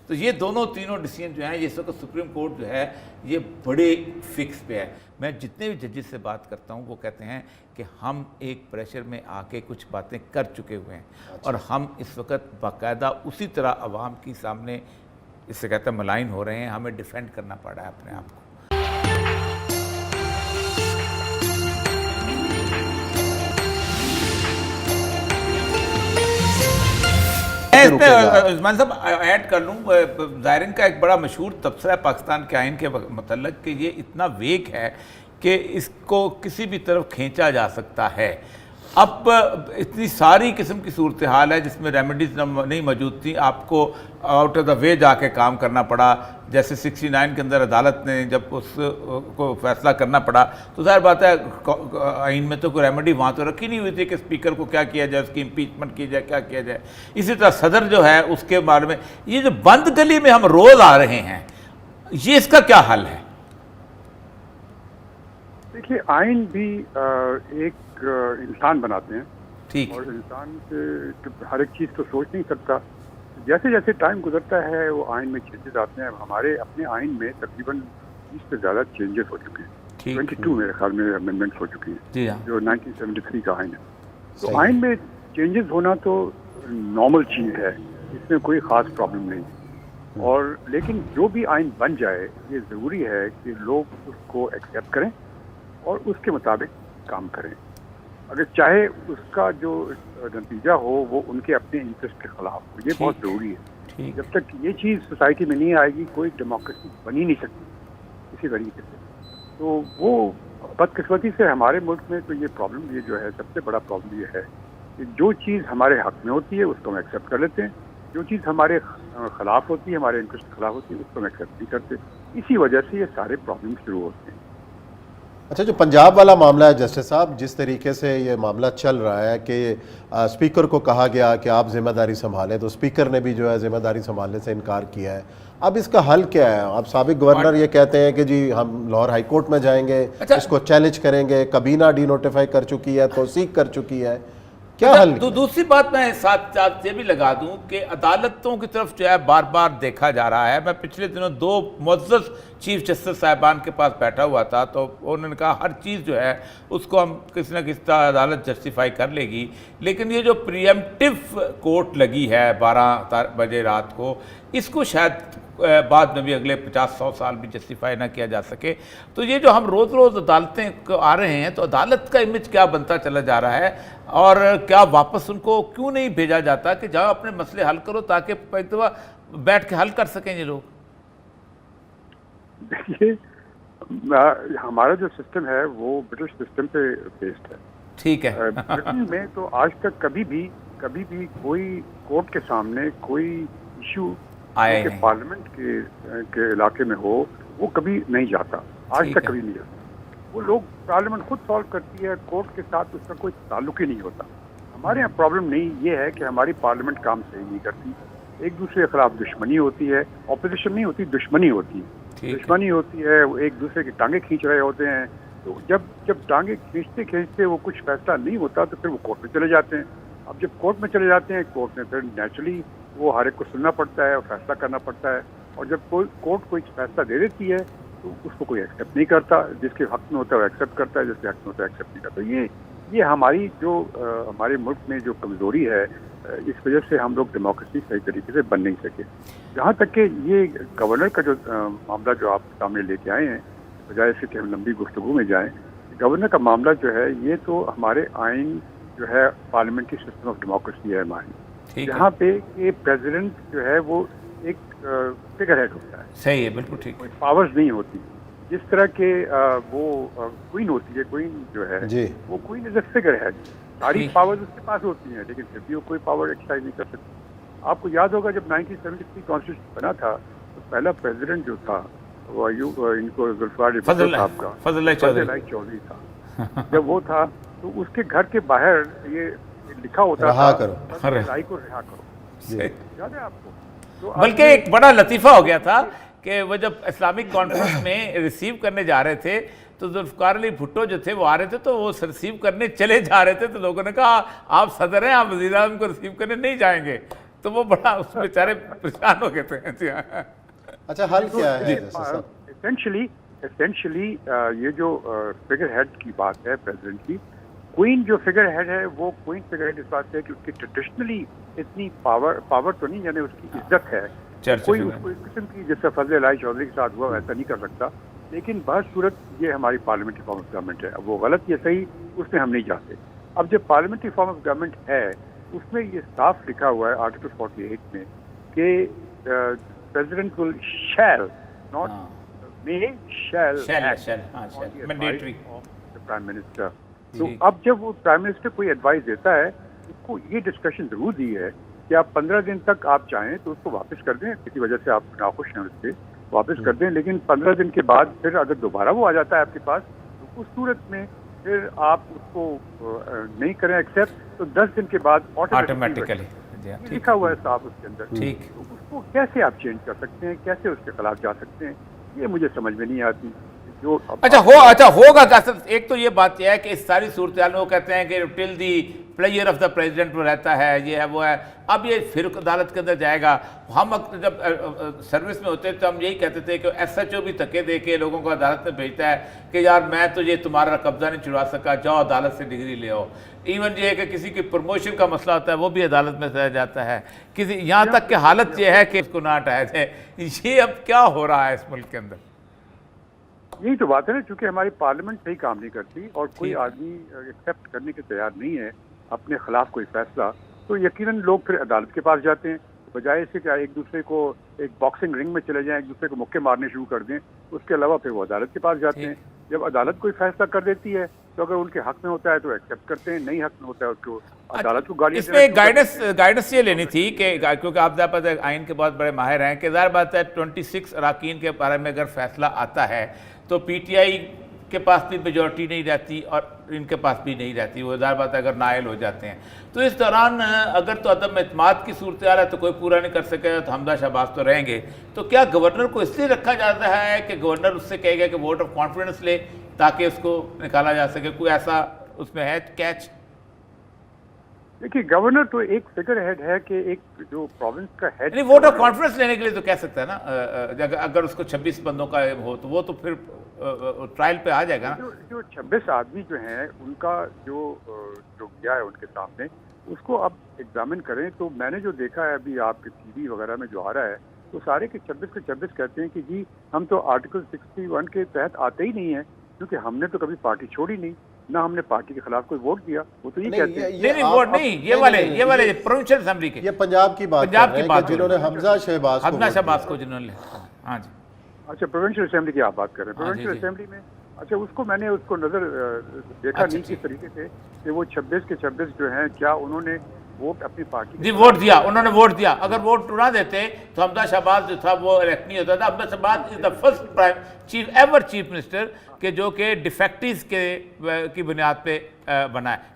تو یہ تینوں ڈیسیجن جو ہیں، یہ اس وقت سپریم کورٹ جو ہے یہ بڑے فکس پہ ہے. میں جتنے بھی ججز سے بات کرتا ہوں وہ کہتے ہیں کہ ہم ایک پریشر میں آ کے کچھ باتیں کر چکے ہوئے ہیں اور ہم اس وقت باقاعدہ اسی طرح عوام کی سامنے اس سے کہتے ہیں ملائن ہو رہے ہیں. ہمیں ڈیفینڈ کرنا پڑ رہا ہے اپنے آپ کو. عثمان صاحب ایڈ کر لوں، زائرین کا ایک بڑا مشہور تبصرہ ہے پاکستان کے آئین کے متعلق کہ یہ اتنا ویک ہے کہ اس کو کسی بھی طرف کھینچا جا سکتا ہے. اب اتنی ساری قسم کی صورتحال ہے جس میں ریمیڈیز نہیں موجود تھیں، آپ کو آؤٹ آف دا وے جا کے کام کرنا پڑا. جیسے 69 کے اندر عدالت نے جب اس کو فیصلہ کرنا پڑا تو ظاہر بات ہے آئین میں تو کوئی ریمیڈی وہاں تو رکھی نہیں ہوئی تھی کہ اسپیکر کو کیا کیا جائے، اس کی امپیچمنٹ کی جائے، کیا کیا جائے. اسی طرح صدر جو ہے اس کے بارے میں یہ جو بند گلی میں ہم روز آ رہے ہیں، یہ اس کا کیا حل ہے؟ دیکھیے، آئین بھی ایک انسان بناتے ہیں، ٹھیک، اور انسان سے ہر ایک چیز تو سوچ نہیں سکتا. جیسے جیسے ٹائم گزرتا ہے وہ آئین میں چینجز آتے ہیں. ہمارے اپنے آئین میں تقریباً 20 سے زیادہ چینجز ہو چکے ہیں. 22 میرے خیال میں امینڈمنٹس ہو چکی ہیں جو 1973 کا آئین ہے. تو آئین میں چینجز ہونا تو نارمل چیز ہے، اس میں کوئی خاص پرابلم نہیں. اور لیکن جو بھی آئین بن جائے یہ ضروری ہے کہ لوگ اس کو ایکسیپٹ کریں اور اس کے مطابق کام کریں، اگر چاہے اس کا جو نتیجہ ہو وہ ان کے اپنے انٹرسٹ کے خلاف ہو. یہ بہت ضروری ہے. جب تک یہ چیز سوسائٹی میں نہیں آئے گی کوئی ڈیموکریسی بن ہی نہیں سکتی اسی طریقے سے. تو وہ بدقسمتی سے ہمارے ملک میں تو یہ پرابلم، یہ جو ہے سب سے بڑا پرابلم یہ ہے کہ جو چیز ہمارے حق میں ہوتی ہے اس کو ہم ایکسیپٹ کر لیتے ہیں، جو چیز ہمارے خلاف ہوتی ہے، ہمارے انٹرسٹ کے خلاف ہوتی ہے، اس کو ہم ایکسیپٹ نہیں کرتے. اسی وجہ سے یہ سارے پرابلم شروع ہوتے ہیں. اچھا، جو پنجاب والا معاملہ ہے جسٹس صاحب، جس طریقے سے یہ معاملہ چل رہا ہے کہ اسپیکر کو کہا گیا کہ آپ ذمہ داری سنبھالیں، تو اسپیکر نے بھی جو ہے ذمہ داری سنبھالنے سے انکار کیا ہے. اب اس کا حل کیا ہے؟ اب سابق گورنر یہ کہتے ہیں کہ جی ہم لاہور ہائی کورٹ میں جائیں گے، اس کو چیلنج کریں گے. کابینہ ڈی نوٹیفائی کر چکی ہے، توثیق کر چکی ہے. کیا حل؟ دوسری بات میں ساتھ یہ بھی لگا دوں کہ عدالتوں کی طرف جو ہے بار بار دیکھا جا رہا ہے. میں پچھلے دنوں 2 معزز چیف جسٹس صاحبان کے پاس بیٹھا ہوا تھا تو انہوں نے کہا ہر چیز جو ہے اس کو ہم کسی نہ کسی طرح عدالت جسٹیفائی کر لے گی، لیکن یہ جو پریمپٹیو کورٹ لگی ہے 12 بجے رات کو، اس کو شاید بعد میں بھی اگلے 50-100 سال بھی جسٹیفائی نہ کیا جا سکے. تو یہ جو ہم روز روز عدالتیں کو آ رہے ہیں تو عدالت کا امیج کیا بنتا چلا جا رہا ہے، اور کیا واپس ان کو کیوں نہیں بھیجا جاتا کہ جاؤ اپنے مسئلے حل کرو تاکہ ایک دفعہ بیٹھ کے حل کر سکیں یہ لوگ؟ دیکھیے، ہمارا جو سسٹم ہے وہ برٹش سسٹم پہ بیسڈ ہے. ٹھیک ہے. برٹن میں تو آج تک کبھی بھی کوئی کورٹ کے سامنے کوئی ایشو کہ پارلیمنٹ کے علاقے میں ہو وہ کبھی نہیں جاتا، آج تک کبھی نہیں جاتا. وہ لوگ پارلیمنٹ خود سالو کرتی ہے، کورٹ کے ساتھ اس کا کوئی تعلق ہی نہیں ہوتا. ہمارے یہاں پرابلم نہیں یہ ہے کہ ہماری پارلیمنٹ کام صحیح نہیں کرتی، ایک دوسرے کے خلاف دشمنی ہوتی ہے. اپوزیشن نہیں ہوتی، دشمنی ہوتی ہے. دشمنی ہوتی ہے، وہ ایک دوسرے کی ٹانگیں کھینچ رہے ہوتے ہیں. تو جب ٹانگیں کھینچتے وہ کچھ فیصلہ نہیں ہوتا تو پھر وہ کورٹ میں چلے جاتے ہیں. اب جب کورٹ میں چلے جاتے ہیں، کورٹ میں پھر نیچرلی وہ ہر ایک کو سننا پڑتا ہے اور فیصلہ کرنا پڑتا ہے. اور جب کورٹ کوئی فیصلہ دے دیتی ہے تو اس کو کوئی ایکسیپٹ نہیں کرتا. جس کے حق میں ہوتا ہے وہ ایکسیپٹ کرتا ہے، جس کے حق میں ہوتا ہے ایکسیپٹ نہیں کرتا. یہ ہماری جو ہمارے ملک میں جو کمزوری ہے، اس وجہ سے ہم لوگ ڈیموکریسی صحیح طریقے سے بن نہیں سکے. جہاں تک کہ یہ گورنر کا جو معاملہ جو آپ سامنے لے کے آئے ہیں، بجائے سے کہ ہم لمبی گفتگو میں جائیں، گورنر کا معاملہ جو ہے یہ تو ہمارے آئین جو ہے پارلیمنٹری سسٹم آف ڈیموکریسی ہے ہماری، جہاں پہ یہ پریزیڈنٹ جو ہے وہ ایک فگر ہیڈ ہوتا ہے. صحیح ہے، بالکل ٹھیک. کوئی پاورز نہیں ہوتی جس طرح کے وہ کوئین ہوتی ہے. کوئین جو ہے وہ queen is a figure head, ساری پاورز اس کے پاس ہوتی ہیں لیکن پھر بھی وہ کوئی پاور ایکسرسائز نہیں کر سکتی. آپ کو یاد ہوگا جب 1973 کانسٹیٹیوشن بنا تھا تو پہلا پریزیڈنٹ جو تھا وہ ان کو ذوالفقار صاحب کا فضل اللہ چودھری تھا. جب وہ تھا تو اس کے گھر کے باہر یہ لکھا ہوتا تھا رہائی کو رہا کرو. یاد ہے آپ کو؟ بلکہ ایک بڑا لطیفہ ہو گیا تھا کہ وہ جب اسلامک کانفرنس میں ریسیو کرنے جا رہے تھے تو ذوالفقار علی بھٹو جو تھے وہ آ رہے تھے تو وہ ریسیو کرنے چلے جا رہے تھے تو لوگوں نے کہا آپ صدر ہیں، آپ وزیر اعظم کو ریسیو کرنے نہیں جائیں گے. تو وہ بڑا اس بیچارے پریشان ہو گئے تھے. جی ہاں. اچھا حل کیا ہے جسٹس صاحب؟ اسینشلی یہ جو فگر ہیڈ کی بات ہے پریزیڈنٹ کی، کوئن جو فگر ہیڈ ہے وہ کوئن فگر ہیڈ اس بات سے ہے کہ اس کی ٹریڈیشنلی اتنی پاور تو نہیں، یعنی اس کی عزت ہے، کوئی اس کو اس قسم کی جس سے فضل الہی چودھری کے ساتھ ہوا ایسا نہیں کر سکتا. لیکن بہر صورت یہ ہماری پارلیمنٹری فارم آف گورنمنٹ ہے، اب وہ غلط یا صحیح اس میں ہم نہیں جاتے. اب جب پارلیمنٹری فارم آف گورنمنٹ ہے اس میں یہ صاف لکھا ہوا ہے آرٹیکل 48 میں کہ پریزیڈنٹ ول شیل ناٹ میں شیل مینڈیٹری پرائم منسٹر. تو اب جب وہ پرائم منسٹر کوئی ایڈوائز دیتا ہے اس کو یہ ڈسکشن ضرور دی ہے کہ آپ 15 دن تک آپ چاہیں تو اس کو واپس کر دیں، کسی وجہ سے آپ ناخوش ہیں اس سے واپس کر دیں، لیکن 15 دن کے بعد پھر اگر دوبارہ وہ آ جاتا ہے آپ کے پاس تو اس صورت میں پھر آپ اس کو نہیں کریں ایکسیپٹ تو 10 دن کے بعد آٹومیٹیکلی لکھا ہوا ہے صاف اس کے اندر. تو اس کو کیسے آپ چینج کر سکتے ہیں، کیسے اس کے خلاف جا سکتے ہیں، یہ مجھے سمجھ میں نہیں آتی. جو اچھا ہوگا کیا سر؟ ایک تو یہ بات یہ ہے کہ اس ساری صورتحال میں وہ کہتے ہیں کہ till the pleasure of the president میں رہتا ہے، یہ ہے وہ ہے. اب یہ پھر عدالت کے اندر جائے گا. ہم جب سروس میں ہوتے تو ہم یہی کہتے تھے کہ ایس ایچ او بھی دھکے دے کے لوگوں کو عدالت میں بھیجتا ہے کہ یار میں تو یہ تمہارا قبضہ نہیں چھڑوا سکا، جاؤ عدالت سے ڈگری لے آؤ. ایون یہ ہے کہ کسی کی پروموشن کا مسئلہ ہوتا ہے وہ بھی عدالت میں رہ جاتا ہے. یہاں تک کہ حالت یہ ہے کہ اس کو نہ ہٹایا جائے. یہ اب کیا ہو رہا ہے اس ملک کے اندر؟ یہی تو بات ہے نا، چونکہ ہماری پارلیمنٹ صحیح کام نہیں کرتی اور کوئی آدمی ایکسیپٹ کرنے کے تیار نہیں ہے اپنے خلاف کوئی فیصلہ، تو یقیناً لوگ پھر عدالت کے پاس جاتے ہیں، بجائے اس سے کہ ایک دوسرے کو ایک باکسنگ رنگ میں چلے جائیں، ایک دوسرے کو مکے مارنے شروع کر دیں. اس کے علاوہ پھر وہ عدالت کے پاس جاتے ہیں. جب عدالت کوئی فیصلہ کر دیتی ہے تو اگر ان کے حق میں ہوتا ہے تو ایکسیپٹ کرتے ہیں، نہیں حق میں ہوتا ہے اس کو عدالت کو گالیاں. اس میں گائیڈنس یہ لینی تھی کہ کیونکہ آپ ظاہر آئین کے بہت بڑے ماہر ہیں کہ ظاہر بات ہے 26 اراکین کے بارے میں اگر فیصلہ آتا ہے تو پی ٹی آئی کے پاس بھی میجورٹی نہیں رہتی اور ان کے پاس بھی نہیں رہتی، وہ ظاہر بات ہے اگر نائل ہو جاتے ہیں. تو اس دوران اگر تو عدم اعتماد کی صورتحال ہے تو کوئی پورا نہیں کر سکے گا تو حمزہ شہباز تو رہیں گے. تو کیا گورنر کو اس لیے رکھا جاتا ہے کہ گورنر اس سے کہے گا کہ ووٹ آف کانفیڈنس لے تاکہ اس کو نکالا جا سکے؟ کوئی ایسا اس میں ہے کیچ؟ دیکھیے گورنر تو ایک فگر ہیڈ ہے کہ ایک جو پروونس کا ہیڈ نہیں، ووٹ آف کانفیڈنس لینے کے لیے تو کہہ سکتا ہے نا، اگر اس کو 26 بندوں کا ہو تو وہ تو پھر ٹرائل پہ آ جائے گا نا. جو 26 آدمی جو ہیں ان کا جو گیا ہے ان کے سامنے اس کو اب ایگزامن کریں. تو میں نے جو دیکھا ہے ابھی آپ کے ٹی وی وغیرہ میں جو آ رہا ہے تو سارے کے 26 کہتے ہیں کہ جی ہم تو آرٹیکل 61 کے تحت آتے ہی نہیں ہیں کیونکہ ہم نے تو کبھی پارٹی چھوڑی نہیں، نہ ہم نے پارٹی کے خلاف کوئی ووٹ دیا. وہ تو یہ کہتے ہیں نہیں ووٹ نہیں، یہ والے پروونشل اسمبلی کے، یہ پنجاب کی بات جنہوں نے حمزہ شہباز کو جنہوں نے. ہاں جی اچھا پروونشل اسمبلی کی آپ بات کر رہے ہیں. پروونشل اسمبلی میں اچھا اس کو میں نے اس کو نظر دیکھا نہیں کس طریقے سے کہ وہ 26 کے 26 جو ہیں کیا انہوں نے ووٹ اپنی پارٹی جی ووٹ دیا، انہوں نے ووٹ دیا. اگر ووٹ نہ دیتے تو حمزہ شہباز جو تھا وہ الیکٹ نہیں ہوتا تھا. حمزہ شہباز از دا فرسٹ چیف منسٹر کہ جو کہ ڈیفیکٹیز کی بنیاد پہ بنا ہے.